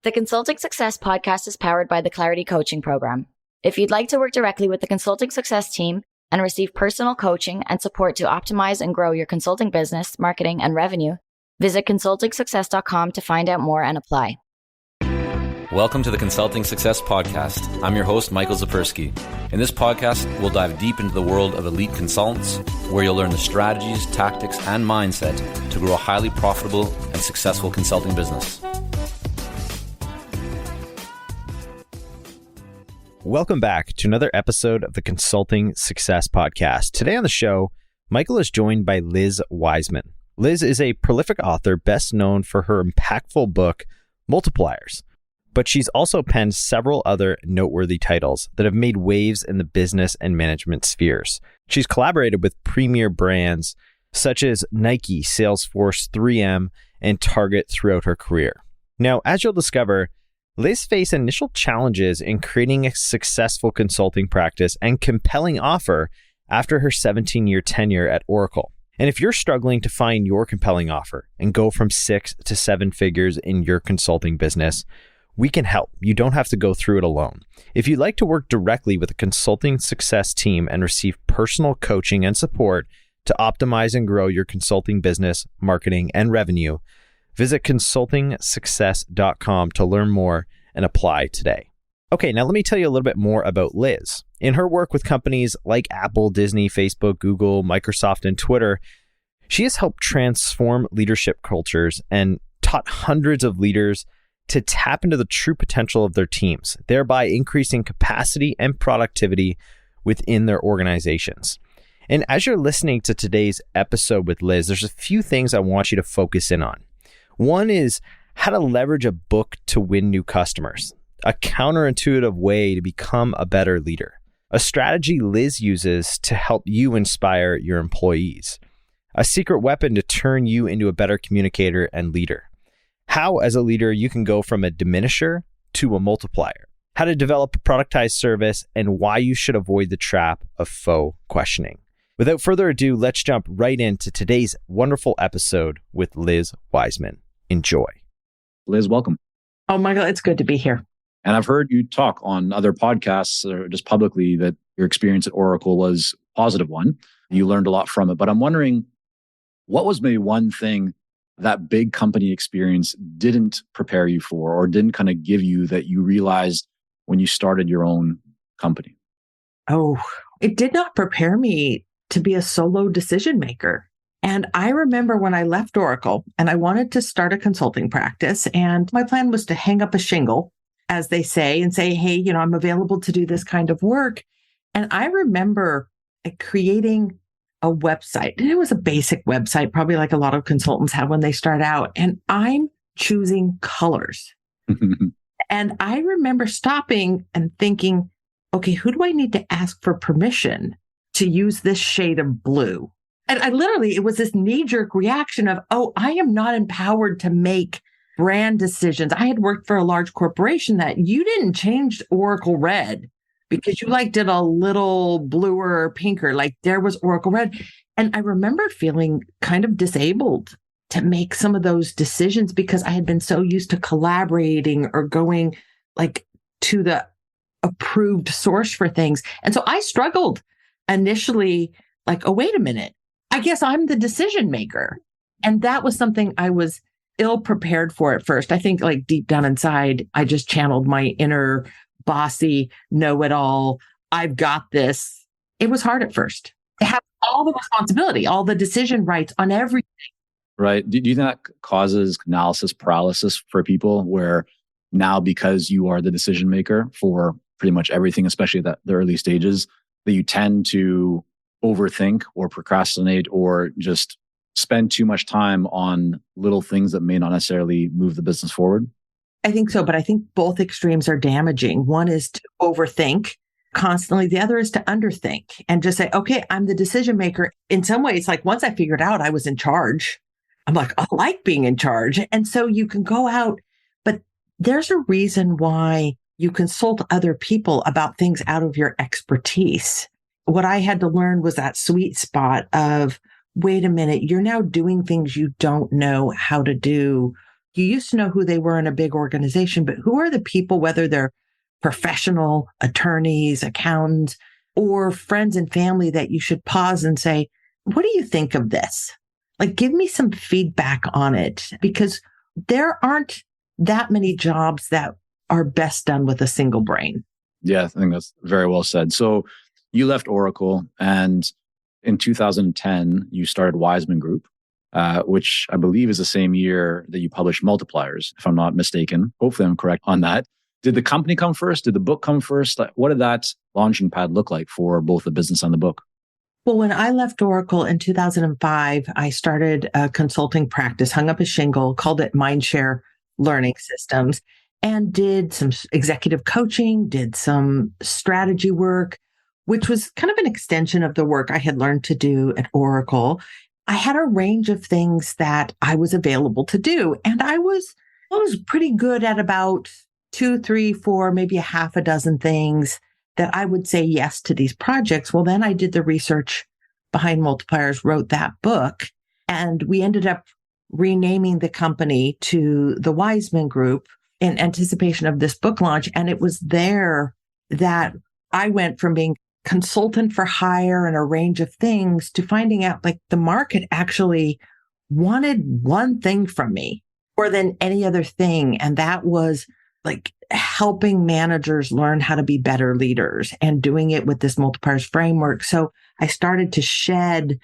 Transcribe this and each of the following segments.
The Consulting Success podcast is powered by the Clarity Coaching Program. If you'd like to work directly with the Consulting Success team and receive personal coaching and support to optimize and grow your consulting business, marketing, and revenue, visit consultingsuccess.com to find out more and apply. Welcome to the Consulting Success Podcast. I'm your host, Michael Zapersky. In this podcast, we'll dive deep into the world of elite consultants, where you'll learn the strategies, tactics, and mindset to grow a highly profitable and successful consulting business. Welcome back to another episode of the Consulting Success Podcast. Today on the show, Michael is joined by Liz Wiseman. Liz is a prolific author best known for her impactful book, Multipliers. But she's also penned several other noteworthy titles that have made waves in the business and management spheres. She's collaborated with premier brands such as Nike, Salesforce, 3M, and Target throughout her career. Now, as you'll discover, Liz faced initial challenges in creating a successful consulting practice and compelling offer after her 17-year tenure at Oracle. And if you're struggling to find your compelling offer and go from 6 to 7 figures in your consulting business, we can help. You don't have to go through it alone. If you'd like to work directly with a consulting success team and receive personal coaching and support to optimize and grow your consulting business, marketing, and revenue, visit consultingsuccess.com to learn more and apply today. Okay, now let me tell you a little bit more about Liz. In her work with companies like Apple, Disney, Facebook, Google, Microsoft, and Twitter, she has helped transform leadership cultures and taught hundreds of leaders to tap into the true potential of their teams, thereby increasing capacity and productivity within their organizations. And as you're listening to today's episode with Liz, there's a few things I want you to focus in on. One is how to leverage a book to win new customers, a counterintuitive way to become a better leader, a strategy Liz uses to help you inspire your employees, a secret weapon to turn you into a better communicator and leader, how, as a leader, you can go from a diminisher to a multiplier, how to develop a productized service, and why you should avoid the trap of faux questioning. Without further ado, let's jump right into today's wonderful episode with Liz Wiseman. Enjoy. Liz, welcome. Oh, Michael, it's good to be here. And I've heard you talk on other podcasts or just publicly that your experience at Oracle was a positive one. You learned a lot from it. But I'm wondering, what was maybe one thing that big company experience didn't prepare you for or didn't kind of give you that you realized when you started your own company? Oh, it did not prepare me to be a solo decision maker. And I remember when I left Oracle and I wanted to start a consulting practice, and my plan was to hang up a shingle, as they say, and say, hey, I'm available to do this kind of work. And I remember creating a website. And it was a basic website, probably like a lot of consultants have when they start out. And I'm choosing colors. And I remember stopping and thinking, okay, who do I need to ask for permission to use this shade of blue? And it was this knee-jerk reaction of, oh, I am not empowered to make brand decisions. I had worked for a large corporation that you didn't change Oracle Red because you liked it a little bluer or pinker, like there was Oracle Red. And I remember feeling kind of disabled to make some of those decisions because I had been so used to collaborating or going like to the approved source for things. And so I struggled initially, like, oh, wait a minute, I guess I'm the decision maker. And that was something I was ill prepared for at first. I think like deep down inside, I just channeled my inner bossy, know-it-all, I've got this. It was hard at first to have all the responsibility, all the decision rights on everything. Right. Do you think that causes analysis paralysis for people where now, because you are the decision maker for pretty much everything, especially at the early stages, that you tend to overthink or procrastinate or just spend too much time on little things that may not necessarily move the business forward? I think so, but I think both extremes are damaging. One is to overthink constantly. The other is to underthink and just say, okay, I'm the decision maker. In some ways, like once I figured out I was in charge, I'm like, I like being in charge. And so you can go out, but there's a reason why you consult other people about things out of your expertise. What I had to learn was that sweet spot of, wait a minute, you're now doing things you don't know how to do. You used to know who they were in a big organization, but who are the people, whether they're professional attorneys, accountants, or friends and family, that you should pause and say, what do you think of this? Like, give me some feedback on it, because there aren't that many jobs that are best done with a single brain. Yeah, I think that's very well said. So you left Oracle, and in 2010, you started Wiseman Group, which I believe is the same year that you published Multipliers, if I'm not mistaken. Hopefully I'm correct on that. Did the company come first? Did the book come first? What did that launching pad look like for both the business and the book? Well, when I left Oracle in 2005, I started a consulting practice, hung up a shingle, called it Mindshare Learning Systems, and did some executive coaching, did some strategy work, which was kind of an extension of the work I had learned to do at Oracle. I had a range of things that I was available to do. And I was pretty good at about 2, 3, 4, maybe a half a dozen things that I would say yes to these projects. Well, then I did the research behind Multipliers, wrote that book, and we ended up renaming the company to the Wiseman Group in anticipation of this book launch. And it was there that I went from being consultant for hire and a range of things to finding out like the market actually wanted one thing from me more than any other thing. And that was like helping managers learn how to be better leaders and doing it with this Multipliers framework. So I started to shed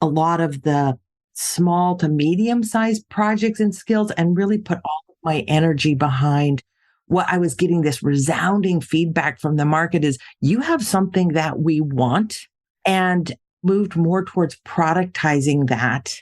a lot of the small to medium-sized projects and skills and really put all of my energy behind what I was getting. This resounding feedback from the market is, you have something that we want, and moved more towards productizing that.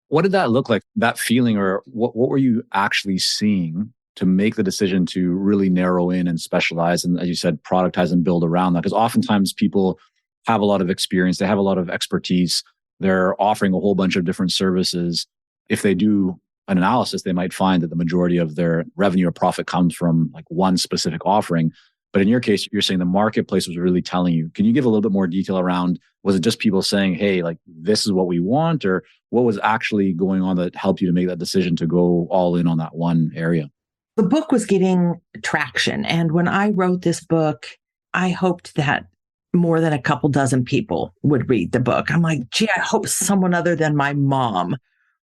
What did that look like, that feeling, or what were you actually seeing to make the decision to really narrow in and specialize and, as you said, productize and build around that? Because oftentimes people have a lot of experience, they have a lot of expertise, they're offering a whole bunch of different services. If they do an analysis, they might find that the majority of their revenue or profit comes from like one specific offering. But in your case, you're saying the marketplace was really telling you. Can you give a little bit more detail around, was it just people saying, hey, like this is what we want, or what was actually going on that helped you to make that decision to go all in on that one area? The book was getting traction. And when I wrote this book, I hoped that more than a couple dozen people would read the book. I'm like, gee, I hope someone other than my mom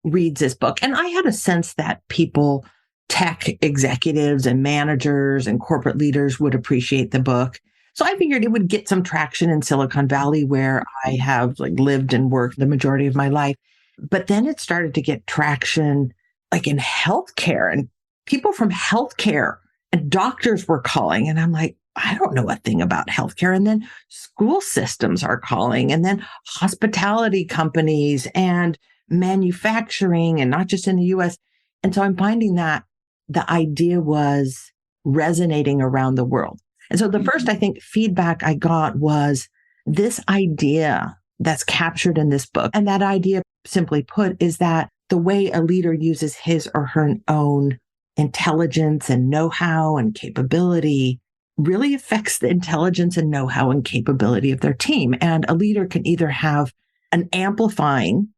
reads this book. And I had a sense that people, tech executives and managers and corporate leaders, would appreciate the book. So I figured it would get some traction in Silicon Valley, where I have like lived and worked the majority of my life. But then it started to get traction like in healthcare, and people from healthcare and doctors were calling. And I'm like, I don't know a thing about healthcare. And then school systems are calling, and then hospitality companies and manufacturing, and not just in the US. And so I'm finding that the idea was resonating around the world. And so the first, I think, feedback I got was this idea that's captured in this book. And that idea, simply put, is that the way a leader uses his or her own intelligence and know-how and capability really affects the intelligence and know-how and capability of their team. And a leader can either have an amplifying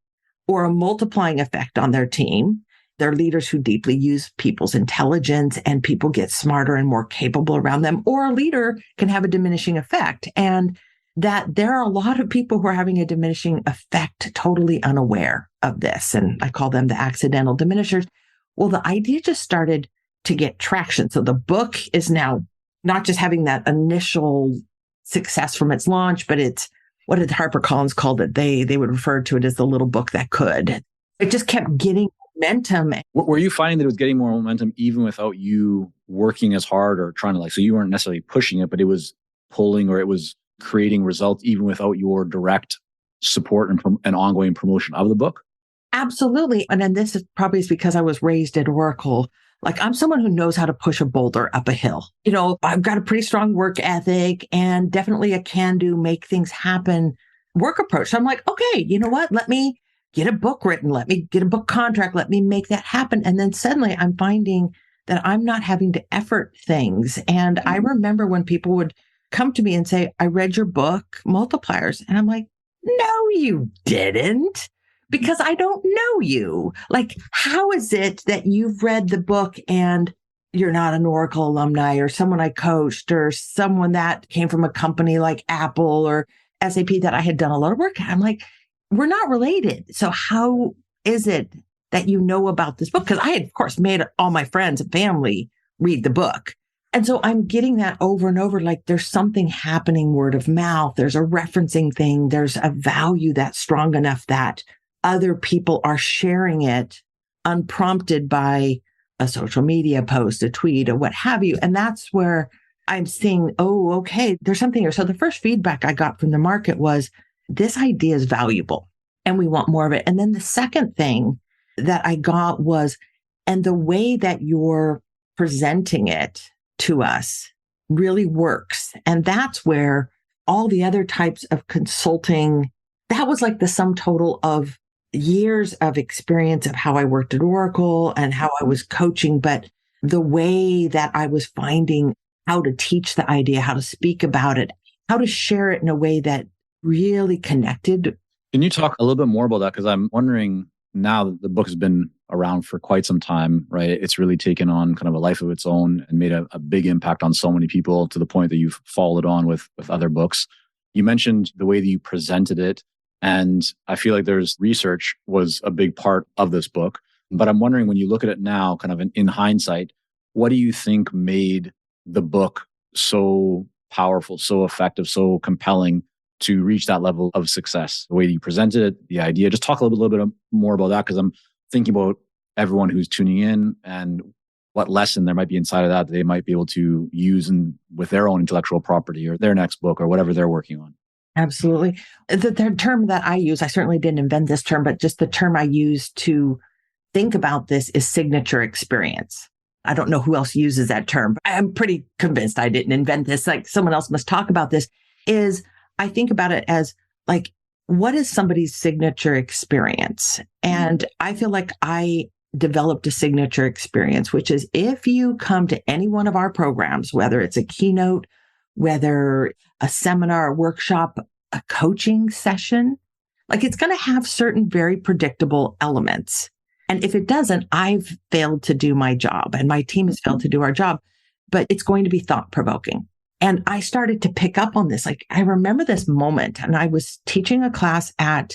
or a multiplying effect on their team. They're leaders who deeply use people's intelligence, and people get smarter and more capable around them. Or a leader can have a diminishing effect, and that there are a lot of people who are having a diminishing effect, totally unaware of this. And I call them the accidental diminishers. Well, the idea just started to get traction. So the book is now not just having that initial success from its launch, but it's, what did HarperCollins called it? They would refer to it as the little book that could. It just kept getting momentum. Were you finding that it was getting more momentum even without you working as hard or trying to so you weren't necessarily pushing it, but it was pulling, or it was creating results even without your direct support and ongoing promotion of the book? Absolutely. And then this is probably because I was raised at Oracle. Like, I'm someone who knows how to push a boulder up a hill. You know, I've got a pretty strong work ethic and definitely a can-do, make things happen work approach. So I'm like, okay, you know what? Let me get a book written. Let me get a book contract. Let me make that happen. And then suddenly I'm finding that I'm not having to effort things. And I remember when people would come to me and say, I read your book, Multipliers. And I'm like, no, you didn't. because I don't know you. Like, how is it that you've read the book and you're not an Oracle alumni or someone I coached or someone that came from a company like Apple or SAP that I had done a lot of work at? I'm like, we're not related. So how is it that you know about this book? Because I had, of course, made all my friends and family read the book. And so I'm getting that over and over, like there's something happening word of mouth. There's a referencing thing. There's a value that's strong enough that other people are sharing it unprompted by a social media post, a tweet, or what have you. And that's where I'm seeing, oh, okay, there's something here. So the first feedback I got from the market was, this idea is valuable and we want more of it. And then the second thing that I got was, and the way that you're presenting it to us really works. And that's where all the other types of consulting, that was like the sum total of years of experience of how I worked at Oracle and how I was coaching, but the way that I was finding how to teach the idea, how to speak about it, how to share it in a way that really connected. Can you talk a little bit more about that? Because I'm wondering, now that the book has been around for quite some time, right? It's really taken on kind of a life of its own and made a big impact on so many people to the point that you've followed on with other books. You mentioned the way that you presented it. And I feel like there's research was a big part of this book. But I'm wondering, when you look at it now, kind of in hindsight, what do you think made the book so powerful, so effective, so compelling to reach that level of success? The way that you presented it, the idea. Just talk a little bit more about that, because I'm thinking about everyone who's tuning in and what lesson there might be inside of that they might be able to use with their own intellectual property or their next book or whatever they're working on. Absolutely. The term that I use, I certainly didn't invent this term, but just the term I use to think about this is signature experience. I don't know who else uses that term, but I'm pretty convinced I didn't invent this. Like, someone else must talk about this. I think about it as like, what is somebody's signature experience? And I feel like I developed a signature experience, which is, if you come to any one of our programs, whether it's a keynote, whether a seminar, a workshop, a coaching session, like, it's going to have certain very predictable elements. And if it doesn't, I've failed to do my job and my team has failed to do our job, but it's going to be thought-provoking. And I started to pick up on this. Like, I remember this moment, and I was teaching a class at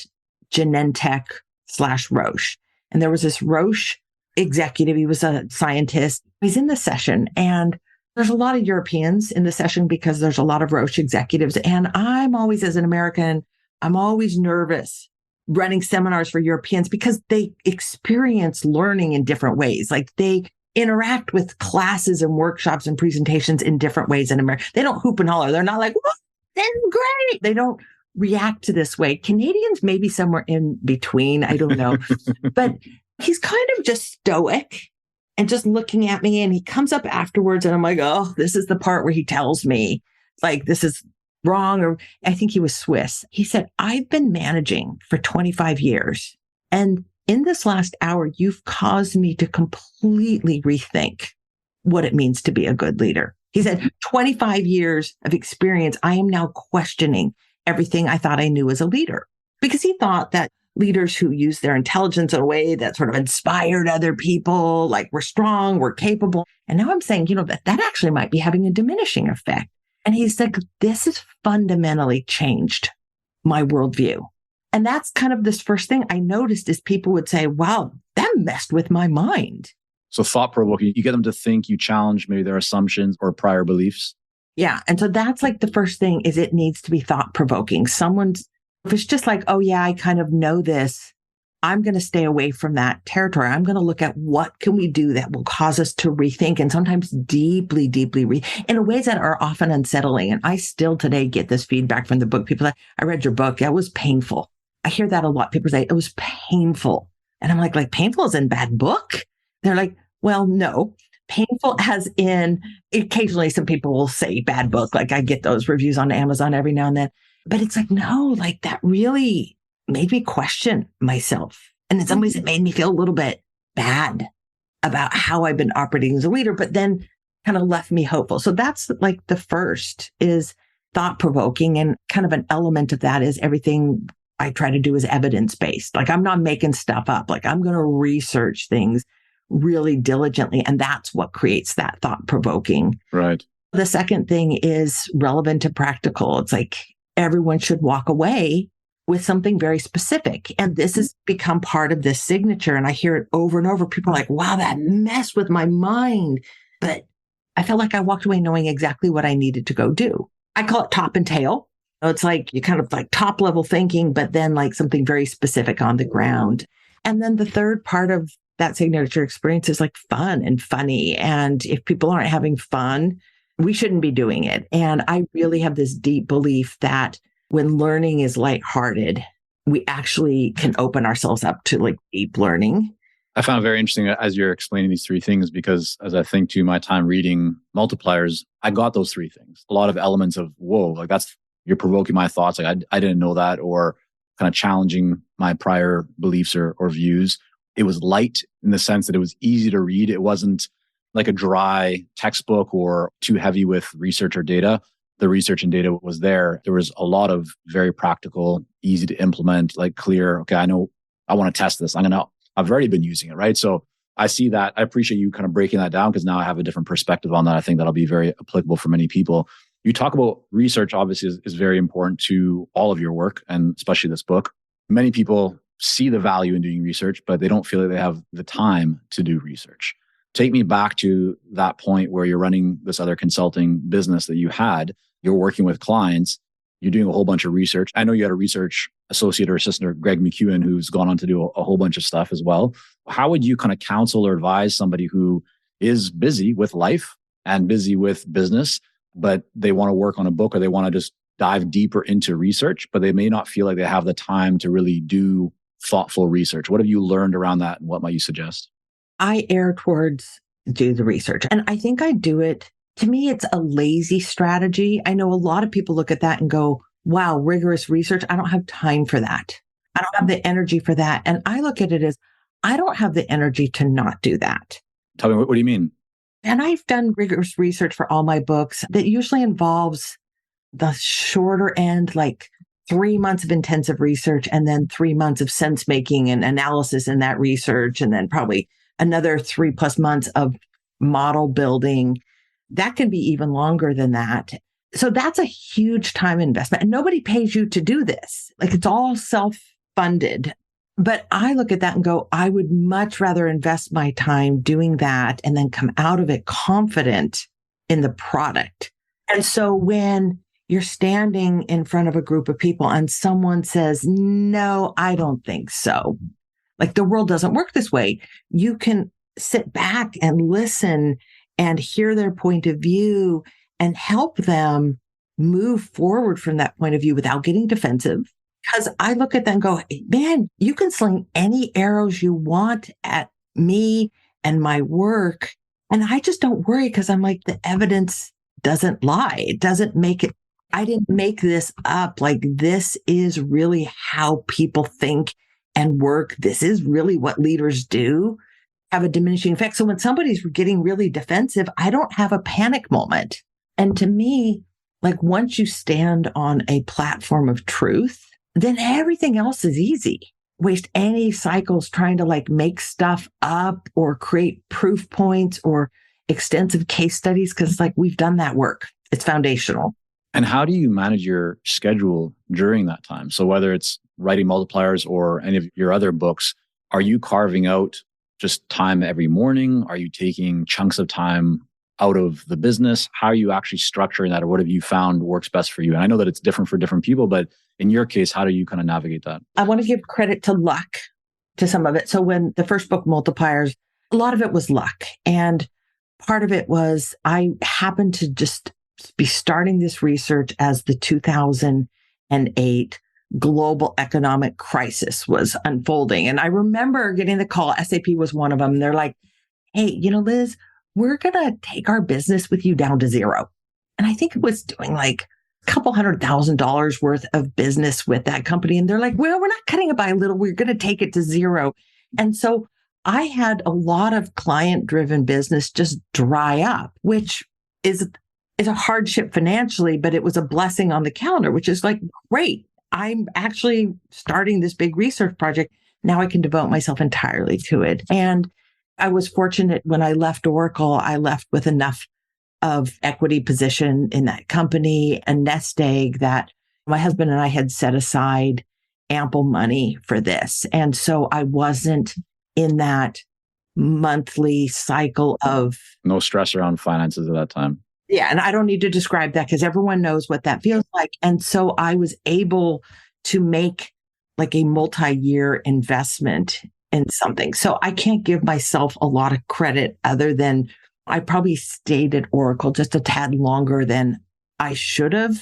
Genentech/Roche. And there was this Roche executive. He was a scientist. He's in the session, and there's a lot of Europeans in the session because there's a lot of Roche executives. And I'm always, as an American, I'm always nervous running seminars for Europeans because they experience learning in different ways. Like, they interact with classes and workshops and presentations in different ways in America. They don't hoop and holler. They're not like, "Whoa, this is great." They don't react to this way. Canadians maybe somewhere in between. I don't know. But he's kind of just stoic and just looking at me. And he comes up afterwards and I'm like, oh, this is the part where he tells me, like, this is wrong. Or I think he was Swiss. He said, I've been managing for 25 years. And in this last hour, you've caused me to completely rethink what it means to be a good leader. He said, 25 years of experience, I am now questioning everything I thought I knew as a leader, because he thought that leaders who use their intelligence in a way that sort of inspired other people, like, we're strong, we're capable. And now I'm saying, that actually might be having a diminishing effect. And he said, this has fundamentally changed my worldview. And that's kind of this first thing I noticed, is people would say, wow, that messed with my mind. So thought-provoking, you get them to think, you challenge maybe their assumptions or prior beliefs. Yeah. And so that's like the first thing, is it needs to be thought-provoking. If it's just like, oh yeah, I kind of know this, I'm going to stay away from that territory. I'm going to look at what can we do that will cause us to rethink, and sometimes deeply, deeply in ways that are often unsettling. And I still today get this feedback from the book. People say, I read your book. That was painful. I hear that a lot. People say it was painful. And I'm like painful as in bad book? They're like, well, no. Painful as in, occasionally some people will say bad book. Like, I get those reviews on Amazon every now and then. But it's like, no, like, that really made me question myself. And in some ways, it made me feel a little bit bad about how I've been operating as a leader, but then kind of left me hopeful. So that's like the first, is thought-provoking. And kind of an element of that is everything I try to do is evidence-based. Like I'm not making stuff up. Like I'm going to research things really diligently. And that's what creates that thought-provoking. Right. The second thing is relevant to practical. It's like everyone should walk away with something very specific. And this has become part of this signature. And I hear it over and over. People are like, wow, that messed with my mind. But I felt like I walked away knowing exactly what I needed to go do. I call it top and tail. So it's like you kind of like top level thinking, but then like something very specific on the ground. And then the third part of that signature experience is like fun and funny. And if people aren't having fun, we shouldn't be doing it. And I really have this deep belief that when learning is lighthearted, we actually can open ourselves up to like deep learning. I found it very interesting as you're explaining these three things, because as I think to my time reading Multipliers, I got those three things. A lot of elements of, whoa, like you're provoking my thoughts. Like I didn't know that, or kind of challenging my prior beliefs or views. It was light in the sense that it was easy to read. It wasn't like a dry textbook or too heavy with research or data. The research and data was there. There was a lot of very practical, easy to implement, like clear, okay, I know I want to test this. I've already been using it, right? So I see that. I appreciate you kind of breaking that down, because now I have a different perspective on that. I think that'll be very applicable for many people. You talk about research, obviously, is very important to all of your work, and especially this book. Many people see the value in doing research, but they don't feel like they have the time to do research. Take me back to that point where you're running this other consulting business that you had. You're working with clients. You're doing a whole bunch of research. I know you had a research associate or assistant, Greg McEwen, who's gone on to do a whole bunch of stuff as well. How would you kind of counsel or advise somebody who is busy with life and busy with business, but they want to work on a book, or they want to just dive deeper into research, but they may not feel like they have the time to really do thoughtful research? What have you learned around that, and what might you suggest? I err towards do the research. And I think I do it. To me, it's a lazy strategy. I know a lot of people look at that and go, wow, rigorous research. I don't have time for that. I don't have the energy for that. And I look at it as, I don't have the energy to not do that. Tell me, what do you mean? And I've done rigorous research for all my books that usually involves the shorter end, like 3 months of intensive research, and then 3 months of sense making and analysis in that research, and then probably another 3+ months of model building. That can be even longer than that. So that's a huge time investment. And nobody pays you to do this. Like it's all self-funded. But I look at that and go, I would much rather invest my time doing that and then come out of it confident in the product. And so when you're standing in front of a group of people and someone says, no, I don't think so. Like the world doesn't work this way. You can sit back and listen and hear their point of view and help them move forward from that point of view without getting defensive. Because I look at them and go, man, you can sling any arrows you want at me and my work. And I just don't worry, because I'm like, the evidence doesn't lie. It doesn't make it. I didn't make this up. Like this is really how people think and work. This is really what leaders do, have a diminishing effect. So when somebody's getting really defensive, I don't have a panic moment. And to me, like once you stand on a platform of truth, then everything else is easy. Waste any cycles trying to like make stuff up or create proof points or extensive case studies, because like we've done that work. It's foundational. And how do you manage your schedule during that time? So whether it's writing Multipliers or any of your other books, are you carving out just time every morning? Are you taking chunks of time out of the business? How are you actually structuring that, or what have you found works best for you? And I know that it's different for different people, but in your case, how do you kind of navigate that? I want to give credit to luck to some of it. So when the first book, Multipliers, a lot of it was luck. And part of it was I happened to just be starting this research as the 2008 global economic crisis was unfolding. And I remember getting the call, SAP was one of them. They're like, hey, Liz, we're going to take our business with you down to zero. And I think it was doing like a couple $100,000 worth of business with that company. And they're like, well, we're not cutting it by a little. We're going to take it to zero. And so I had a lot of client-driven business just dry up, which is a hardship financially, but it was a blessing on the calendar, which is like, great. I'm actually starting this big research project. Now I can devote myself entirely to it. And I was fortunate when I left Oracle, I left with enough of equity position in that company, a nest egg that my husband and I had set aside ample money for this. And so I wasn't in that monthly cycle of No stress around finances at that time. yeah. And I don't need to describe that because everyone knows what that feels like. And so I was able to make like a multi-year investment in something. So I can't give myself a lot of credit other than I probably stayed at Oracle just a tad longer than I should have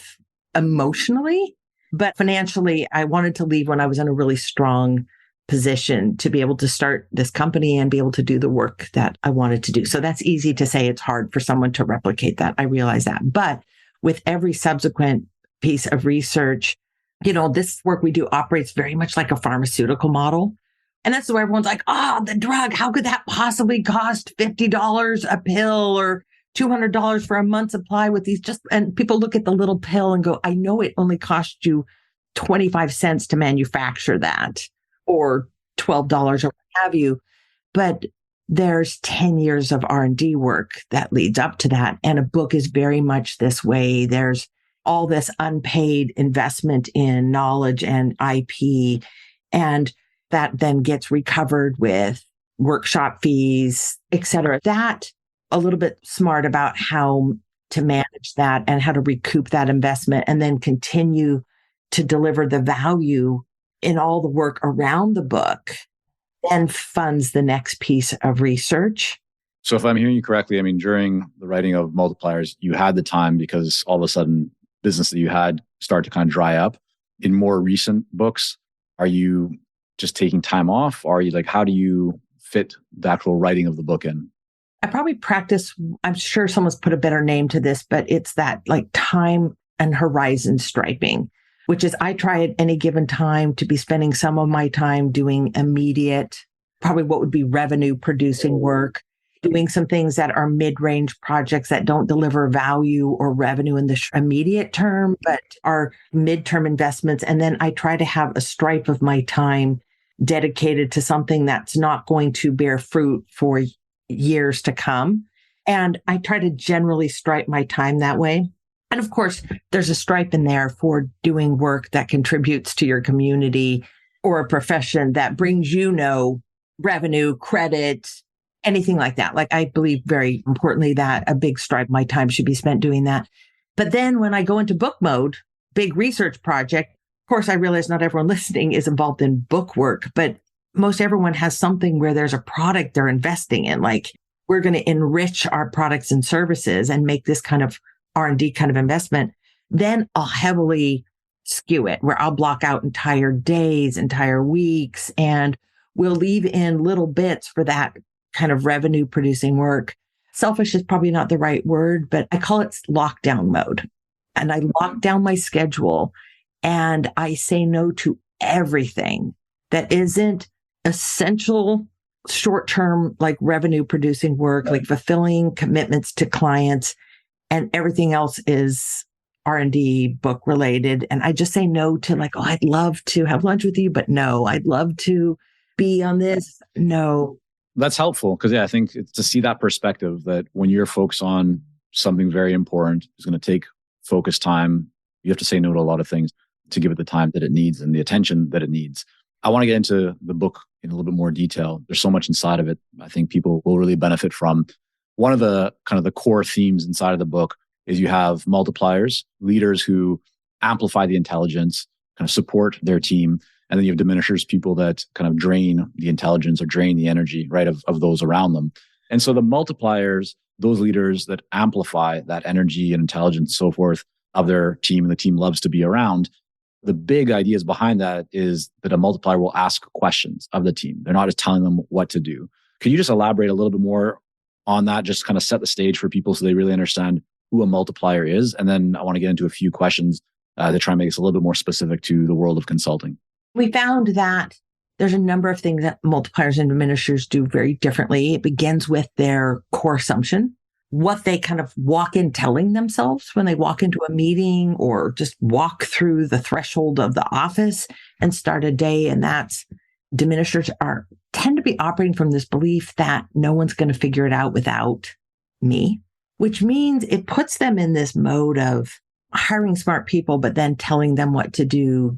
emotionally. But financially, I wanted to leave when I was in a really strong position to be able to start this company and be able to do the work that I wanted to do. So that's easy to say. It's hard for someone to replicate that. I realize that. But with every subsequent piece of research, this work we do operates very much like a pharmaceutical model. And that's where everyone's like, the drug, how could that possibly cost $50 a pill or $200 for a month's supply with these and people look at the little pill and go, I know it only cost you 25 cents to manufacture that or $12 or what have you. But there's 10 years of R&D work that leads up to that. And a book is very much this way. There's all this unpaid investment in knowledge and IP. And that then gets recovered with workshop fees, et cetera. That a little bit smart about how to manage that and how to recoup that investment and then continue to deliver the value in all the work around the book, then funds the next piece of research. So if I'm hearing you correctly, I mean, during the writing of Multipliers, you had the time because all of a sudden business that you had started to kind of dry up. In more recent books, are you just taking time off? Or are you how do you fit the actual writing of the book in? I probably practice, I'm sure someone's put a better name to this, but it's that time and horizon striping, which is I try at any given time to be spending some of my time doing immediate, probably what would be revenue producing work, doing some things that are mid-range projects that don't deliver value or revenue in the immediate term, but are midterm investments. And then I try to have a stripe of my time dedicated to something that's not going to bear fruit for years to come. And I try to generally stripe my time that way. And of course, there's a stripe in there for doing work that contributes to your community or a profession that brings revenue, credit, anything like that. I believe very importantly that a big stripe of my time should be spent doing that. But then when I go into book mode, big research project, of course, I realize not everyone listening is involved in book work, but most everyone has something where there's a product they're investing in. We're going to enrich our products and services and make this kind of R&D kind of investment. Then I'll heavily skew it where I'll block out entire days, entire weeks, and we'll leave in little bits for that kind of revenue producing work. Selfish is probably not the right word, but I call it lockdown mode. And I lock down my schedule and I say no to everything that isn't essential short-term, revenue producing work, fulfilling commitments to clients, and everything else is R&D book related. And I just say no to I'd love to have lunch with you, but no, I'd love to be on this. No. That's helpful because I think it's to see that perspective that when you're focused on something very important, it's going to take focused time. You have to say no to a lot of things to give it the time that it needs and the attention that it needs. I want to get into the book in a little bit more detail. There's so much inside of it I think people will really benefit from. One of the kind of the core themes inside of the book is you have multipliers, leaders who amplify the intelligence, kind of support their team. And then you have diminishers, people that kind of drain the intelligence or drain the energy, right, of those around them. And so the multipliers, those leaders that amplify that energy and intelligence and so forth of their team and the team loves to be around, the big ideas behind that is that a multiplier will ask questions of the team. They're not just telling them what to do. Could you just elaborate a little bit more on that, just kind of set the stage for people so they really understand who a multiplier is? And then I want to get into a few questions to try and make this a little bit more specific to the world of consulting. We found that there's a number of things that multipliers and diminishers do very differently. It begins with their core assumption. what they kind of walk in telling themselves when they walk into a meeting or just walk through the threshold of the office and start a day. And that's diminishers tend to be operating from this belief that no one's going to figure it out without me, which means it puts them in this mode of hiring smart people, but then telling them what to do,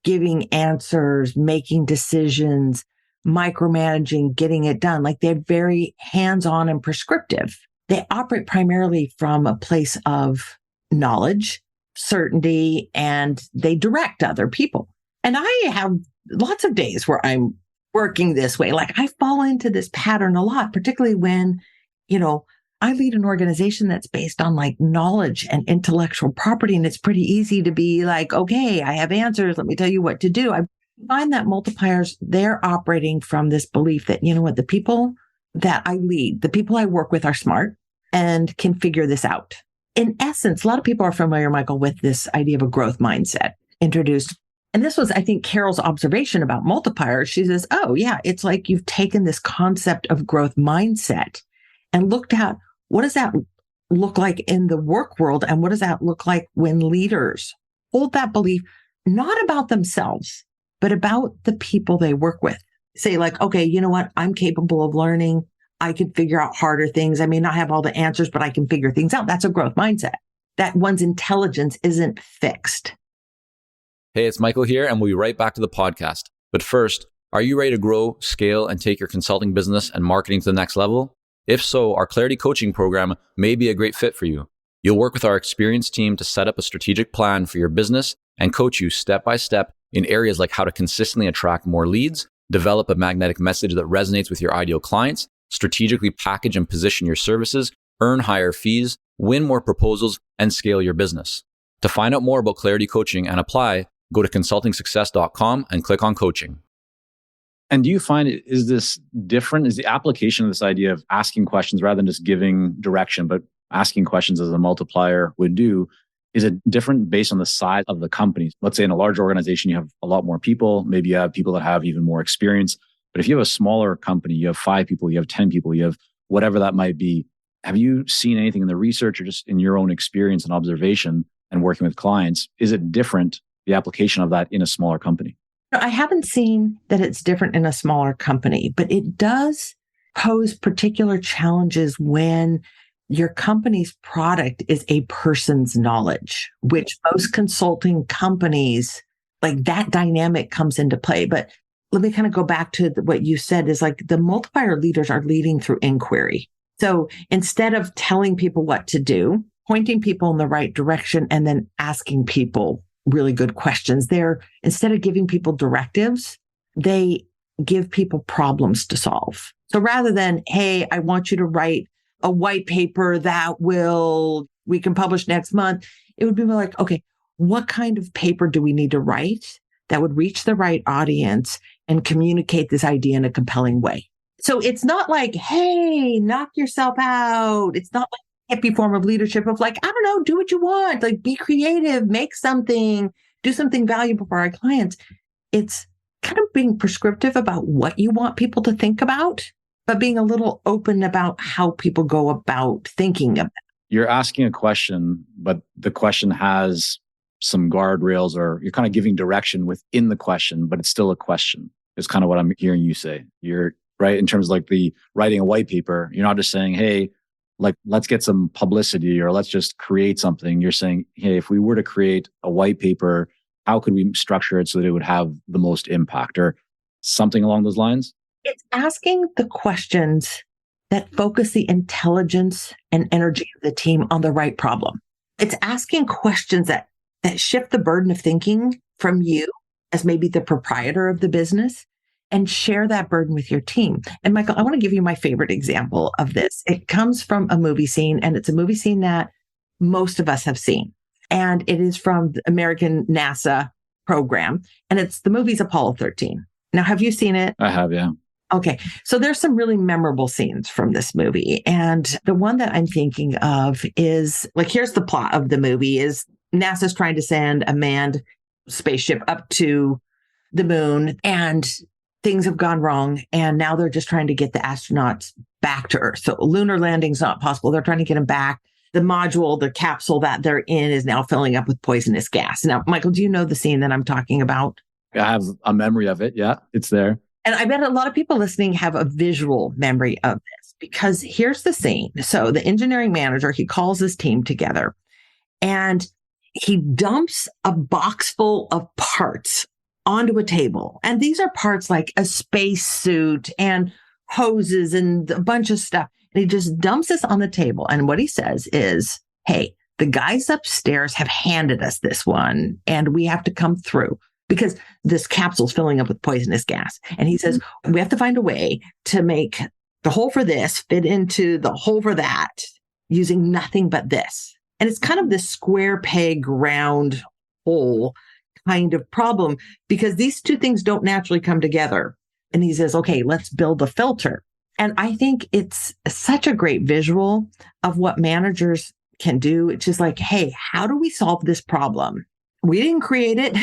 giving answers, making decisions, micromanaging, getting it done. Like they're very hands-on and prescriptive. They operate primarily from a place of knowledge, certainty, and they direct other people. And I have lots of days where I'm working this way. Like I fall into this pattern a lot, particularly when, I lead an organization that's based on like knowledge and intellectual property. And it's pretty easy to be like, okay, I have answers. Let me tell you what to do. I find that multipliers, they're operating from this belief that, the people that I lead, the people I work with are smart and can figure this out. In essence, a lot of people are familiar, Michael, with this idea of a growth mindset introduced. And this was, I think, Carol's observation about multipliers. She says, oh, yeah, it's like you've taken this concept of growth mindset and looked at what does that look like in the work world? And what does that look like when leaders hold that belief, not about themselves, but about the people they work with? Say like, okay, you know what? I'm capable of learning. I can figure out harder things. I may not have all the answers, but I can figure things out. That's a growth mindset. That one's intelligence isn't fixed. Hey, it's Michael here, and we'll be right back to the podcast. But first, are you ready to grow, scale, and take your consulting business and marketing to the next level? If so, our Clarity Coaching program may be a great fit for you. You'll work with our experienced team to set up a strategic plan for your business and coach you step by step in areas like how to consistently attract more leads, develop a magnetic message that resonates with your ideal clients, strategically package and position your services, earn higher fees, win more proposals, and scale your business. To find out more about Clarity Coaching and apply, go to consultingsuccess.com and click on coaching. And do you find, is this different? Is the application of this idea of asking questions rather than just giving direction, but asking questions as a multiplier would do, is it different based on the size of the company? Let's say in a large organization, you have a lot more people. Maybe you have people that have even more experience. But if you have a smaller company, you have 5 people, you have 10 people, you have whatever that might be. Have you seen anything in the research or just in your own experience and observation and working with clients? Is it different, the application of that in a smaller company? I haven't seen that it's different in a smaller company, but it does pose particular challenges when your company's product is a person's knowledge, which most consulting companies, like that dynamic comes into play. But let me kind of go back to what you said is like the multiplier leaders are leading through inquiry. So instead of telling people what to do, pointing people in the right direction and then asking people really good questions. Instead of giving people directives, they give people problems to solve. So rather than, hey, I want you to write a white paper that we can publish next month, it would be more like, okay, what kind of paper do we need to write that would reach the right audience and communicate this idea in a compelling way? So it's not like, hey, knock yourself out. It's not like hippie form of leadership of like, I don't know, do what you want, like be creative, make something, do something valuable for our clients. It's kind of being prescriptive about what you want people to think about, but being a little open about how people go about thinking of it. You're asking a question, but the question has some guardrails, or you're kind of giving direction within the question, but it's still a question. Is kind of what I'm hearing you say. You're right in terms of like the writing a white paper. You're not just saying, hey, like, let's get some publicity or let's just create something. You're saying, hey, if we were to create a white paper, how could we structure it so that it would have the most impact or something along those lines? It's asking the questions that focus the intelligence and energy of the team on the right problem. It's asking questions that shift the burden of thinking from you as maybe the proprietor of the business and share that burden with your team. And Michael, I want to give you my favorite example of this. It comes from a movie scene, and it's a movie scene that most of us have seen. And it is from the American NASA program. And the movie's Apollo 13. Now, have you seen it? I have, yeah. Okay. So there's some really memorable scenes from this movie. And the one that I'm thinking of is like, here's the plot of the movie is NASA's trying to send a manned spaceship up to the moon, and things have gone wrong. And now they're just trying to get the astronauts back to Earth. So lunar landing's not possible. They're trying to get them back. The module, the capsule that they're in is now filling up with poisonous gas. Now, Michael, do you know the scene that I'm talking about? I have a memory of it. Yeah, it's there. And I bet a lot of people listening have a visual memory of this, because here's the scene. So the engineering manager, he calls his team together and he dumps a box full of parts onto a table. And these are parts like a space suit and hoses and a bunch of stuff. And he just dumps this on the table. And what he says is, hey, the guys upstairs have handed us this one and we have to come through because this capsule's filling up with poisonous gas. And he says, we have to find a way to make the hole for this fit into the hole for that using nothing but this. And it's kind of this square peg, round hole kind of problem because these two things don't naturally come together. And he says, okay, let's build a filter. And I think it's such a great visual of what managers can do. It's just like, hey, how do we solve this problem? We didn't create it.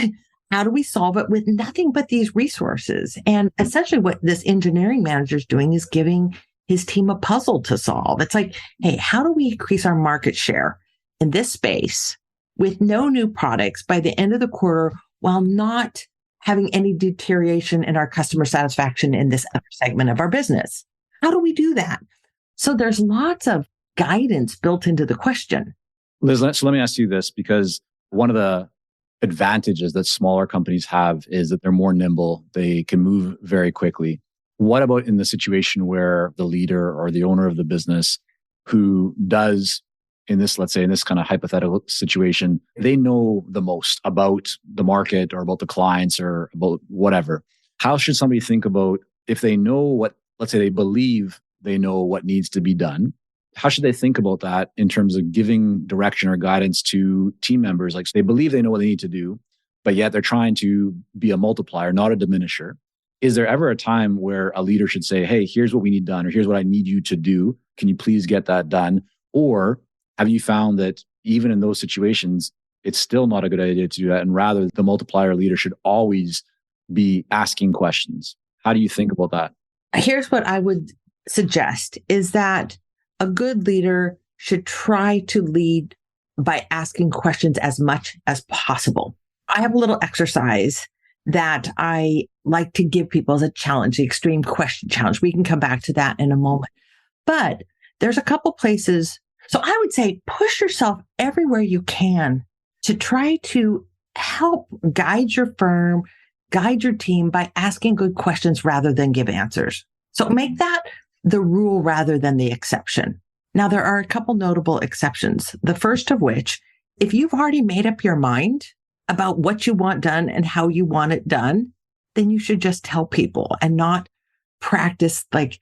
How do we solve it with nothing but these resources? And essentially what this engineering manager is doing is giving his team a puzzle to solve. It's like, hey, how do we increase our market share in this space with no new products by the end of the quarter while not having any deterioration in our customer satisfaction in this other segment of our business? How do we do that? So there's lots of guidance built into the question. Liz, so let me ask you this, because one of the advantages that smaller companies have is that they're more nimble. They can move very quickly. What about in the situation where the leader or the owner of the business who does, let's say in this kind of hypothetical situation, they know the most about the market or about the clients or about whatever. How should somebody think about if they know what, let's say they believe they know what needs to be done? How should they think about that in terms of giving direction or guidance to team members? Like they believe they know what they need to do, but yet they're trying to be a multiplier, not a diminisher. Is there ever a time where a leader should say, hey, here's what we need done, or here's what I need you to do. Can you please get that done? Or have you found that even in those situations, it's still not a good idea to do that? And rather, the multiplier leader should always be asking questions. How do you think about that? Here's what I would suggest is that a good leader should try to lead by asking questions as much as possible. I have a little exercise that I like to give people as a challenge, the extreme question challenge. We can come back to that in a moment. But there's a couple places. So I would say push yourself everywhere you can to try to help guide your firm, guide your team by asking good questions rather than give answers. So make that the rule rather than the exception. Now, there are a couple notable exceptions. The first of which, if you've already made up your mind about what you want done and how you want it done, then you should just tell people and not practice like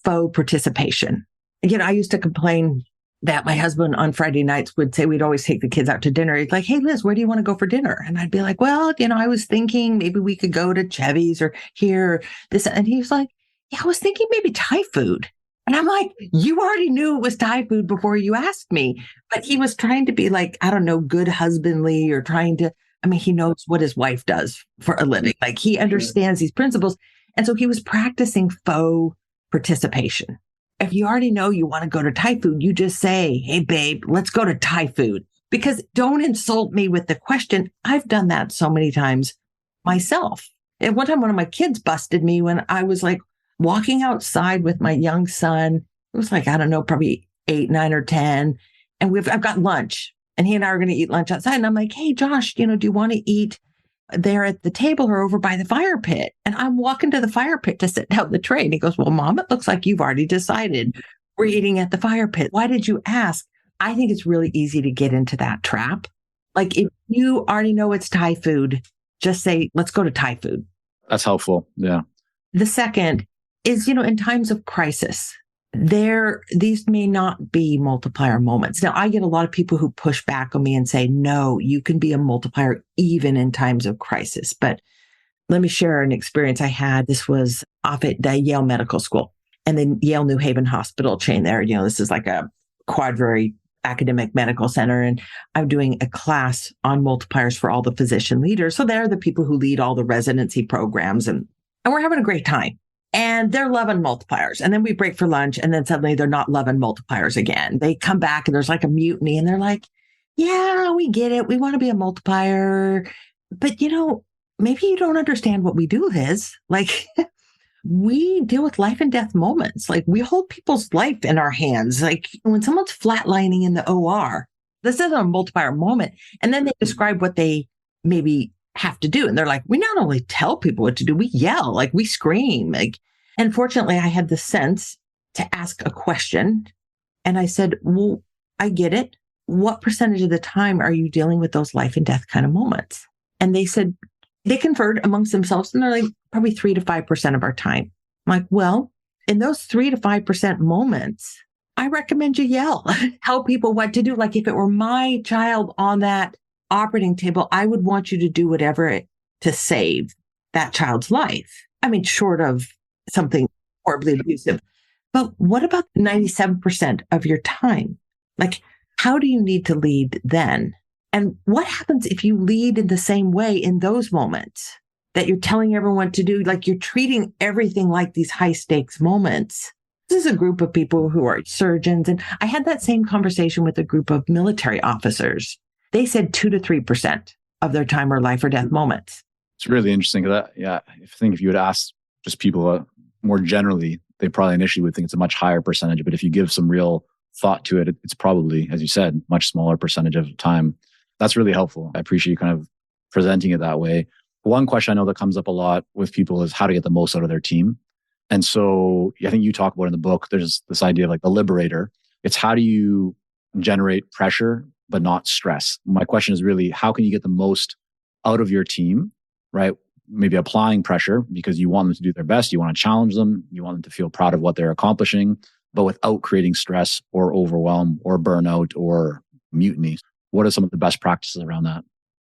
faux participation. Again, I used to complain that my husband on Friday nights would say we'd always take the kids out to dinner. He's like, hey, Liz, where do you want to go for dinner? And I'd be like, well, I was thinking maybe we could go to Chevy's or here, or this. And he was like, yeah, I was thinking maybe Thai food. And I'm like, you already knew it was Thai food before you asked me. But he was trying to be like, I don't know, good husbandly or he knows what his wife does for a living. Like he understands these principles. And so he was practicing faux participation. If you already know you want to go to Thai food, you just say, hey, babe, let's go to Thai food. Because don't insult me with the question. I've done that so many times myself. And one time, one of my kids busted me when I was like walking outside with my young son. It was like, I don't know, probably 8, 9, or 10. And I've got lunch and he and I are going to eat lunch outside. And I'm like, hey, Josh, do you want to eat there at the table or over by the fire pit? And I'm walking to the fire pit to sit down the tray. And he goes, well, Mom, it looks like you've already decided we're eating at the fire pit. Why did you ask? I think it's really easy to get into that trap. Like if you already know it's Thai food, just say, let's go to Thai food. That's helpful. Yeah. The second is, in times of crisis, these may not be multiplier moments. Now, I get a lot of people who push back on me and say, no, you can be a multiplier even in times of crisis. But let me share an experience I had. This was off at the Yale Medical School and then Yale New Haven Hospital chain there. This is like a quadrilateral academic medical center. And I'm doing a class on multipliers for all the physician leaders. So they're the people who lead all the residency programs and we're having a great time. And they're loving multipliers. And then we break for lunch and then suddenly they're not loving multipliers again. They come back and there's like a mutiny and they're like, yeah, we get it. We want to be a multiplier. But maybe you don't understand what we do, Liz. Like we deal with life and death moments. Like we hold people's life in our hands. Like when someone's flatlining in the OR, this isn't a multiplier moment. And then they describe what they maybe have to do. And they're like, we not only tell people what to do, we yell, like we scream. And fortunately, I had the sense to ask a question. And I said, well, I get it. What percentage of the time are you dealing with those life and death kind of moments? And they said, they conferred amongst themselves and they're like, probably 3 to 5% of our time. I'm like, well, in those 3 to 5% moments, I recommend you yell, tell people what to do. Like if it were my child on that operating table, I would want you to do whatever to save that child's life. I mean, short of something horribly abusive. But what about 97% of your time? Like, how do you need to lead then? And what happens if you lead in the same way in those moments that you're telling everyone what to do? Like you're treating everything like these high stakes moments. This is a group of people who are surgeons. And I had that same conversation with a group of military officers. They said 2 to 3% of their time are life or death moments. It's really interesting. I think if you would ask just people more generally, they probably initially would think it's a much higher percentage. But if you give some real thought to it, it's probably, as you said, much smaller percentage of time. That's really helpful. I appreciate you kind of presenting it that way. One question I know that comes up a lot with people is how to get the most out of their team. And so I think you talk about in the book, there's this idea of like the liberator. It's how do you generate pressure, but not stress? My question is really, how can you get the most out of your team, right? Maybe applying pressure because you want them to do their best. You want to challenge them. You want them to feel proud of what they're accomplishing, but without creating stress or overwhelm or burnout or mutiny. What are some of the best practices around that?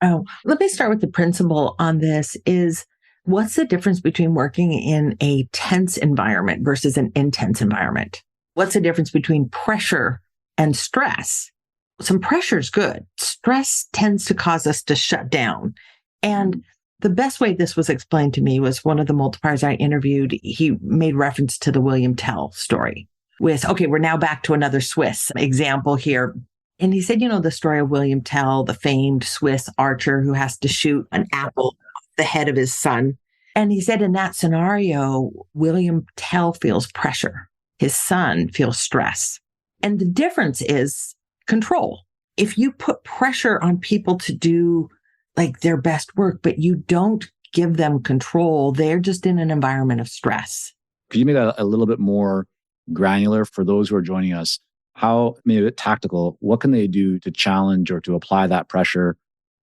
Oh, let me start with the principle on this is what's the difference between working in a tense environment versus an intense environment? What's the difference between pressure and stress? Some pressure is good. Stress tends to cause us to shut down. And the best way this was explained to me was one of the multipliers I interviewed. He made reference to the William Tell story with, okay, we're now back to another Swiss example here. And he said, the story of William Tell, the famed Swiss archer who has to shoot an apple off the head of his son. And he said in that scenario, William Tell feels pressure. His son feels stress. And the difference is control. If you put pressure on people to do like their best work, but you don't give them control, they're just in an environment of stress. Could you make that a little bit more granular for those who are joining us? How, maybe a bit tactical, what can they do to challenge or to apply that pressure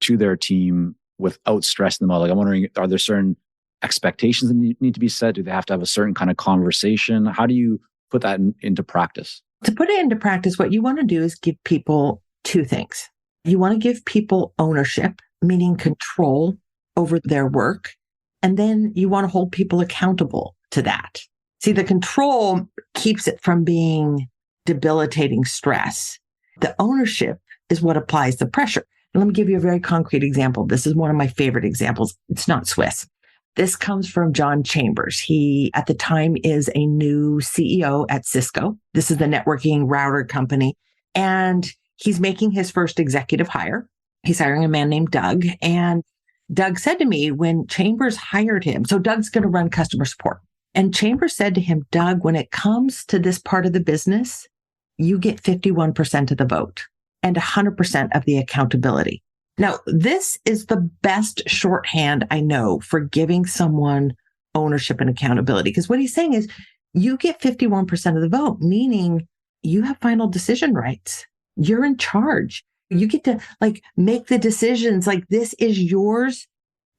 to their team without stressing them out? Like I'm wondering, are there certain expectations that need to be set? Do they have to have a certain kind of conversation? How do you put that into practice? To put it into practice, what you want to do is give people two things. You want to give people ownership, meaning control over their work. And then you want to hold people accountable to that. See, the control keeps it from being debilitating stress. The ownership is what applies the pressure. And let me give you a very concrete example. This is one of my favorite examples. It's not Swiss. This comes from John Chambers. He, at the time, is a new CEO at Cisco. This is the networking router company. And he's making his first executive hire. He's hiring a man named Doug. And Doug said to me when Chambers hired him, so Doug's going to run customer support. And Chambers said to him, Doug, when it comes to this part of the business, you get 51% of the vote and 100% of the accountability. Now, this is the best shorthand I know for giving someone ownership and accountability. Because what he's saying is you get 51% of the vote, meaning you have final decision rights. You're in charge. You get to make the decisions. Like this is yours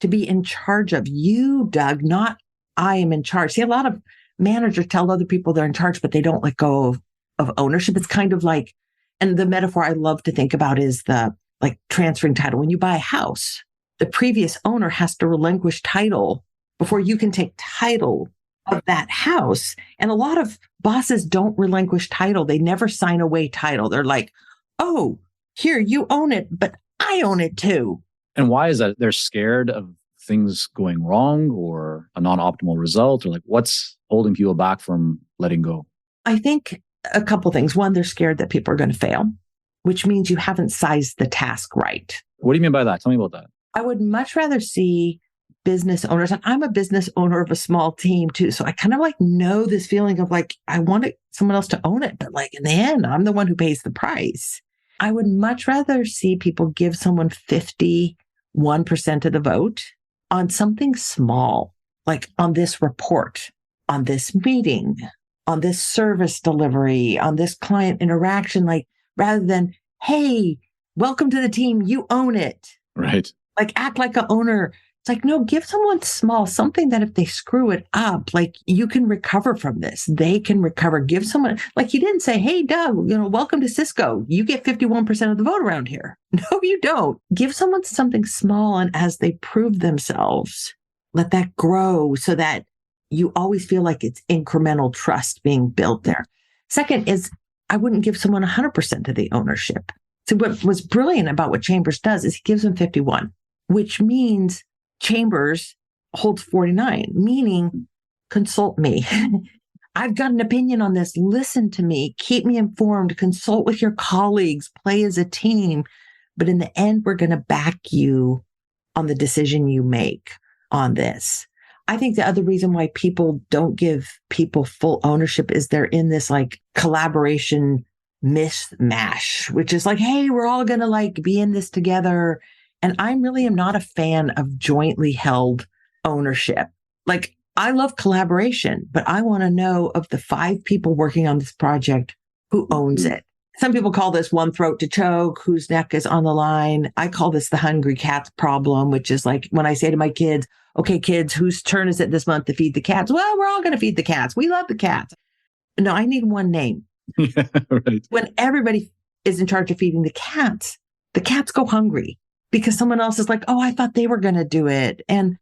to be in charge of. You, Doug, not I am in charge. See, a lot of managers tell other people they're in charge, but they don't let go of ownership. It's kind of like, and the metaphor I love to think about is transferring title. When you buy a house, the previous owner has to relinquish title before you can take title of that house. And a lot of bosses don't relinquish title. They never sign away title. They're like, oh, here, you own it, but I own it too. And why is that? They're scared of things going wrong or a non-optimal result, or like what's holding people back from letting go? I think a couple things. One, they're scared that people are going to fail, which means you haven't sized the task right. What do you mean by that? Tell me about that. I would much rather see business owners, and I'm a business owner of a small team too. So I kind of like know this feeling of like, I want someone else to own it. But like in the end, I'm the one who pays the price. I would much rather see people give someone 51% of the vote on something small, like on this report, on this meeting, on this service delivery, on this client interaction, like rather than, hey, welcome to the team, you own it. Right. Like act like an owner. It's like, no, give someone small, something that if they screw it up, like you can recover from this. They can recover. Give someone, like you didn't say, hey, Doug, welcome to Cisco. You get 51% of the vote around here. No, you don't. Give someone something small. And as they prove themselves, let that grow so that you always feel like it's incremental trust being built there. Second is I wouldn't give someone 100% of the ownership. So what was brilliant about what Chambers does is he gives them 51, which means Chambers holds 49, meaning consult me. I've got an opinion on this. Listen to me. Keep me informed. Consult with your colleagues. Play as a team. But in the end, we're going to back you on the decision you make on this. I think the other reason why people don't give people full ownership is they're in this like collaboration mishmash, which is like, hey, we're all going to like be in this together. And I really am not a fan of jointly held ownership. Like I love collaboration, but I want to know of the 5 people working on this project, who owns it. Some people call this one throat to choke, whose neck is on the line. I call this the hungry cats problem, which is like when I say to my kids, okay, kids, whose turn is it this month to feed the cats? Well, we're all going to feed the cats. We love the cats. No, I need one name. Yeah, right. When everybody is in charge of feeding the cats go hungry because someone else is like, oh, I thought they were going to do it. And,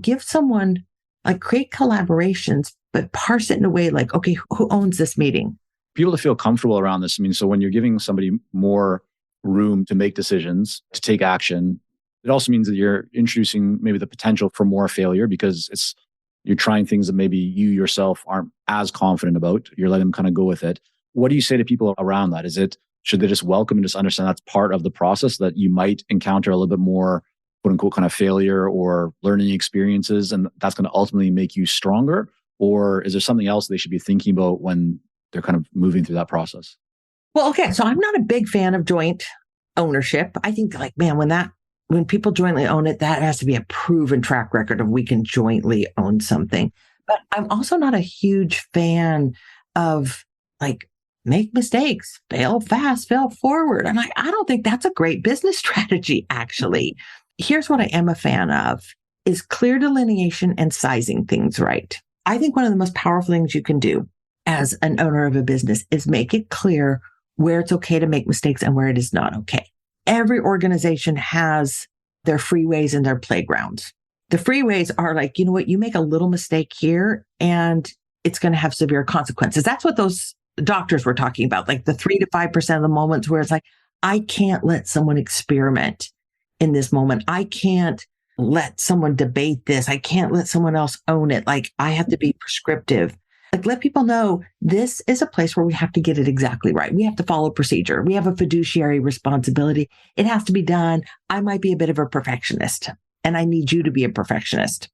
give someone like create collaborations, but parse it in a way like, okay, who owns this meeting? People to feel comfortable around this. I mean, so when you're giving somebody more room to make decisions, to take action, it also means that you're introducing maybe the potential for more failure because you're trying things that maybe you yourself aren't as confident about. You're letting them kind of go with it. What do you say to people around that? Should they just welcome and just understand that's part of the process, that you might encounter a little bit more quote unquote kind of failure or learning experiences, and that's going to ultimately make you stronger? Or is there something else they should be thinking about when they're kind of moving through that process? Well, okay. So I'm not a big fan of joint ownership. I think like, man, when people jointly own it, that has to be a proven track record of we can jointly own something. But I'm also not a huge fan of like, make mistakes, fail fast, fail forward. And I don't think that's a great business strategy, actually. Here's what I am a fan of is clear delineation and sizing things right. I think one of the most powerful things you can do as an owner of a business is make it clear where it's okay to make mistakes and where it is not okay. Every organization has their freeways and their playgrounds. The freeways are like, you know what, you make a little mistake here and it's going to have severe consequences. That's what those doctors were talking about, like the 3 to 5% of the moments where it's like, I can't let someone experiment in this moment. I can't let someone debate this. I can't let someone else own it. Like I have to be prescriptive. Like let people know this is a place where we have to get it exactly right. We have to follow procedure. We have a fiduciary responsibility. It has to be done. I might be a bit of a perfectionist and I need you to be a perfectionist.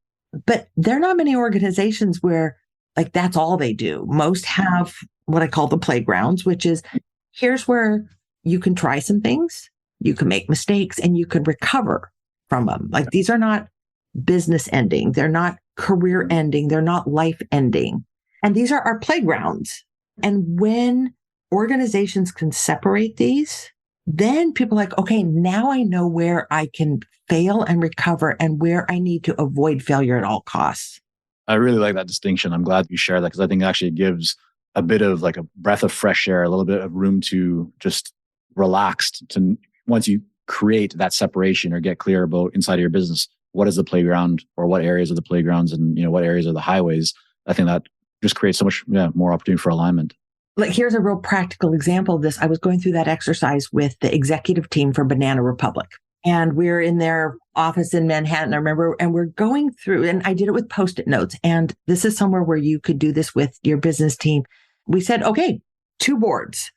But there are not many organizations where like that's all they do. Most have what I call the playgrounds, which is here's where you can try some things, you can make mistakes, and you can recover from them. Like these are not business ending. They're not career ending. They're not life ending. And these are our playgrounds. And when organizations can separate these, then people are like, okay, now I know where I can fail and recover and where I need to avoid failure at all costs. I really like that distinction. I'm glad you share that because I think it actually gives a bit of like a breath of fresh air, a little bit of room to just relax to once you create that separation or get clear about inside of your business, what is the playground or what areas are the playgrounds and what areas are the highways. I think that just creates so much more opportunity for alignment. Like here's a real practical example of this. I was going through that exercise with the executive team for Banana Republic. And we're in their office in Manhattan, I remember, and we're going through, and I did it with Post-it notes. And this is somewhere where you could do this with your business team. We said, okay, 2 boards,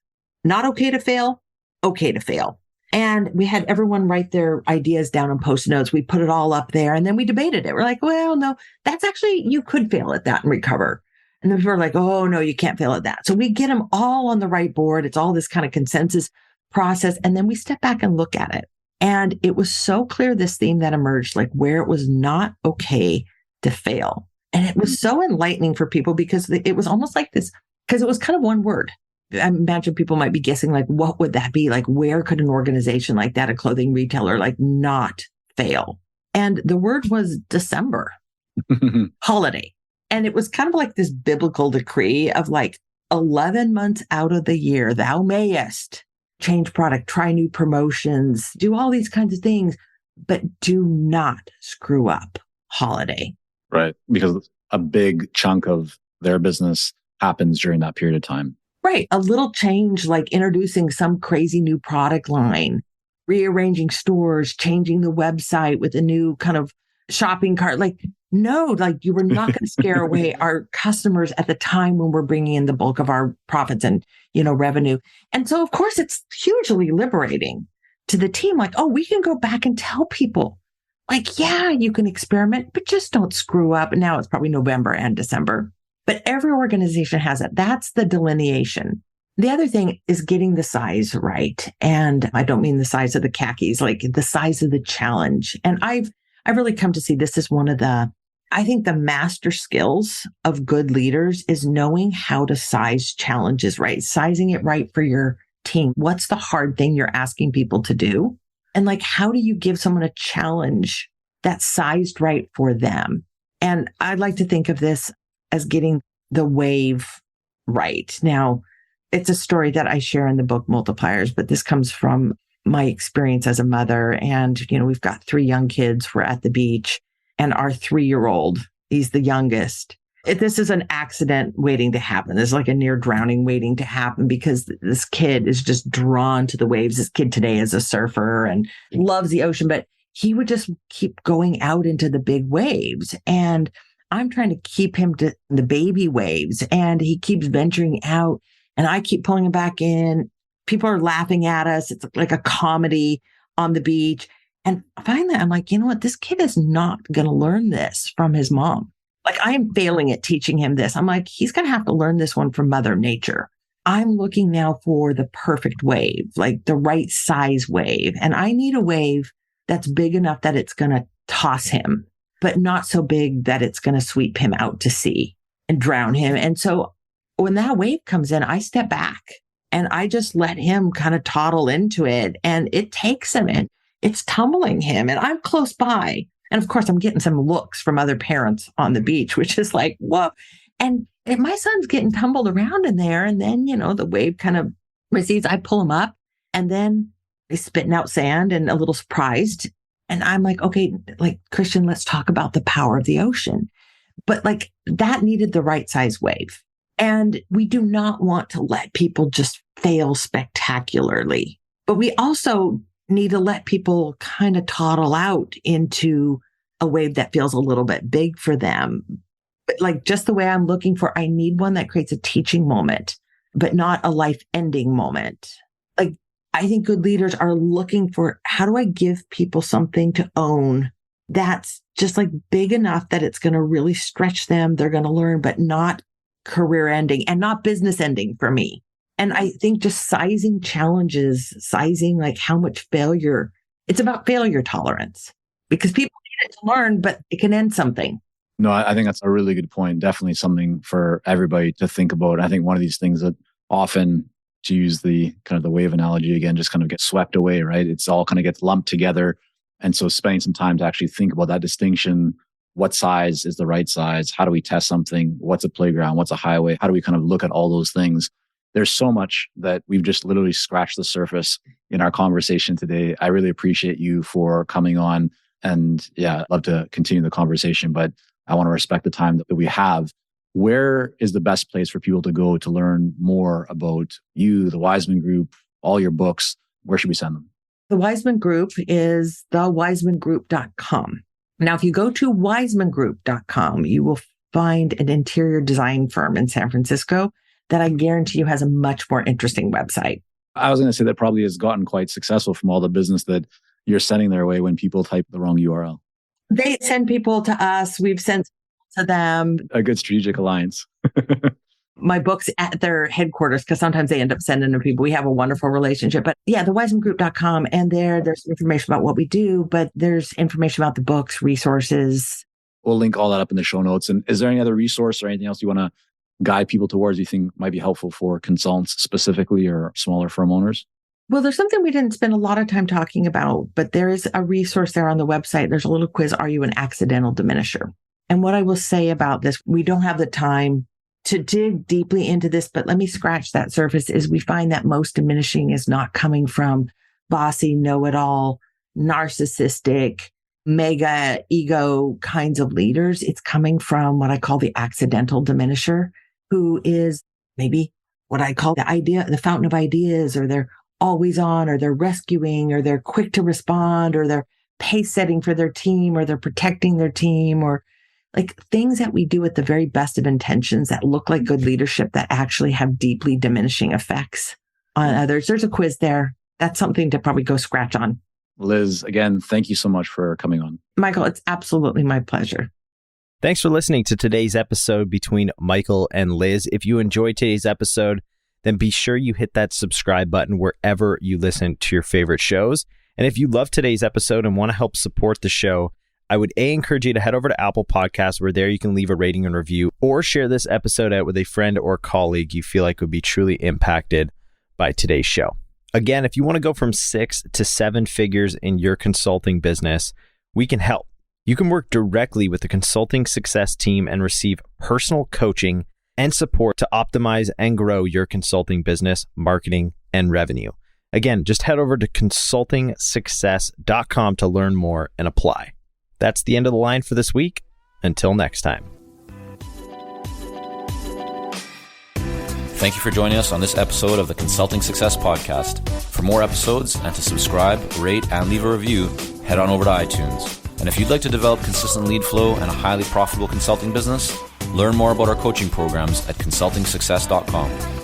not okay to fail, okay to fail. And we had everyone write their ideas down on Post-it notes. We put it all up there and then we debated it. We're like, well, no, that's actually, you could fail at that and recover. And then we were like, oh, no, you can't fail at that. So we get them all on the right board. It's all this kind of consensus process. And then we step back and look at it. And it was so clear, this theme that emerged, like where it was not okay to fail. And it was so enlightening for people because it was almost like this, because it was kind of one word. I imagine people might be guessing, like, what would that be? Like, where could an organization like that, a clothing retailer, like not fail? And the word was December, holiday. And it was kind of like this biblical decree of like 11 months out of the year, thou mayest change product, try new promotions, do all these kinds of things, but do not screw up holiday. Right. Because a big chunk of their business happens during that period of time. Right. A little change, like introducing some crazy new product line, rearranging stores, changing the website with a new kind of shopping cart. Like, no, like you were not going to scare away our customers at the time when we're bringing in the bulk of our profits and, revenue. And so, of course, it's hugely liberating to the team. Like, oh, we can go back and tell people, like, yeah, you can experiment, but just don't screw up. And now it's probably November and December. But every organization has it. That's the delineation. The other thing is getting the size right. And I don't mean the size of the khakis, like the size of the challenge. And I've really come to see this as one of I think the master skills of good leaders is knowing how to size challenges right, sizing it right for your team. What's the hard thing you're asking people to do? And like, how do you give someone a challenge that's sized right for them? And I'd like to think of this as getting the wave right. Now, it's a story that I share in the book Multipliers, but this comes from my experience as a mother. And, we've got 3 young kids. We're at the beach and our 3-year-old, he's the youngest. This is an accident waiting to happen. There's like a near drowning waiting to happen because this kid is just drawn to the waves. This kid today is a surfer and loves the ocean, but he would just keep going out into the big waves. And I'm trying to keep him to the baby waves and he keeps venturing out and I keep pulling him back in. People are laughing at us. It's like a comedy on the beach. And finally, I'm like, you know what? This kid is not going to learn this from his mom. Like I'm failing at teaching him this. I'm like, he's going to have to learn this one from Mother Nature. I'm looking now for the perfect wave, like the right size wave. And I need a wave that's big enough that it's going to toss him, but not so big that it's going to sweep him out to sea and drown him. And so when that wave comes in, I step back and I just let him kind of toddle into it. And it takes him in. It's tumbling him and I'm close by. And of course, I'm getting some looks from other parents on the beach, which is like, whoa. And my son's getting tumbled around in there. And then, the wave kind of recedes. I pull him up and then he's spitting out sand and a little surprised. And I'm like, okay, like Christian, let's talk about the power of the ocean. But like that needed the right size wave. And we do not want to let people just fail spectacularly. But we also need to let people kind of toddle out into a wave that feels a little bit big for them. But like just the way I'm looking for, I need one that creates a teaching moment, but not a life-ending moment. Like I think good leaders are looking for, how do I give people something to own that's just like big enough that it's going to really stretch them, they're going to learn, but not career ending and not business ending for me. And I think just sizing challenges, sizing like how much failure, it's about failure tolerance because people need it to learn, but it can end something. No, I think that's a really good point. Definitely something for everybody to think about. I think one of these things that often, to use the kind of the wave analogy again, just kind of gets swept away, right? It's all kind of gets lumped together. And so spending some time to actually think about that distinction. What size is the right size? How do we test something? What's a playground? What's a highway? How do we kind of look at all those things? There's so much that we've just literally scratched the surface in our conversation today. I really appreciate you for coming on. And yeah, I'd love to continue the conversation, but I want to respect the time that we have. Where is the best place for people to go to learn more about you, the Wiseman Group, all your books? Where should we send them? The Wiseman Group is thewisemangroup.com. Now, if you go to wisemangroup.com, you will find an interior design firm in San Francisco that I guarantee you has a much more interesting website. I was going to say that probably has gotten quite successful from all the business that you're sending their way when people type the wrong URL. They send people to us. We've sent to them. A good strategic alliance. My books at their headquarters, because sometimes they end up sending to people. We have a wonderful relationship. But yeah, thewisemangroup.com. And there's information about what we do, but there's information about the books, resources. We'll link all that up in the show notes. And is there any other resource or anything else you want to guide people towards you think might be helpful for consultants specifically or smaller firm owners? Well, there's something we didn't spend a lot of time talking about, but there is a resource there on the website. There's a little quiz. Are you an accidental diminisher? And what I will say about this, we don't have the time to dig deeply into this, but let me scratch that surface, is we find that most diminishing is not coming from bossy, know-it-all, narcissistic, mega ego kinds of leaders. It's coming from what I call the accidental diminisher, who is maybe what I call the fountain of ideas, or they're always on, or they're rescuing, or they're quick to respond, or they're pace setting for their team, or they're protecting their team, or like things that we do with the very best of intentions that look like good leadership that actually have deeply diminishing effects on others. There's a quiz there. That's something to probably go scratch on. Liz, again, thank you so much for coming on. Michael, it's absolutely my pleasure. Thanks for listening to today's episode between Michael and Liz. If you enjoyed today's episode, then be sure you hit that subscribe button wherever you listen to your favorite shows. And if you love today's episode and want to help support the show, I would encourage you to head over to Apple Podcasts, where there you can leave a rating and review, or share this episode out with a friend or colleague you feel like would be truly impacted by today's show. Again, if you want to go from 6 to 7 figures in your consulting business, we can help. You can work directly with the Consulting Success team and receive personal coaching and support to optimize and grow your consulting business, marketing, and revenue. Again, just head over to consultingsuccess.com to learn more and apply. That's the end of the line for this week. Until next time. Thank you for joining us on this episode of the Consulting Success Podcast. For more episodes and to subscribe, rate, and leave a review, head on over to iTunes. And if you'd like to develop consistent lead flow and a highly profitable consulting business, learn more about our coaching programs at consultingsuccess.com.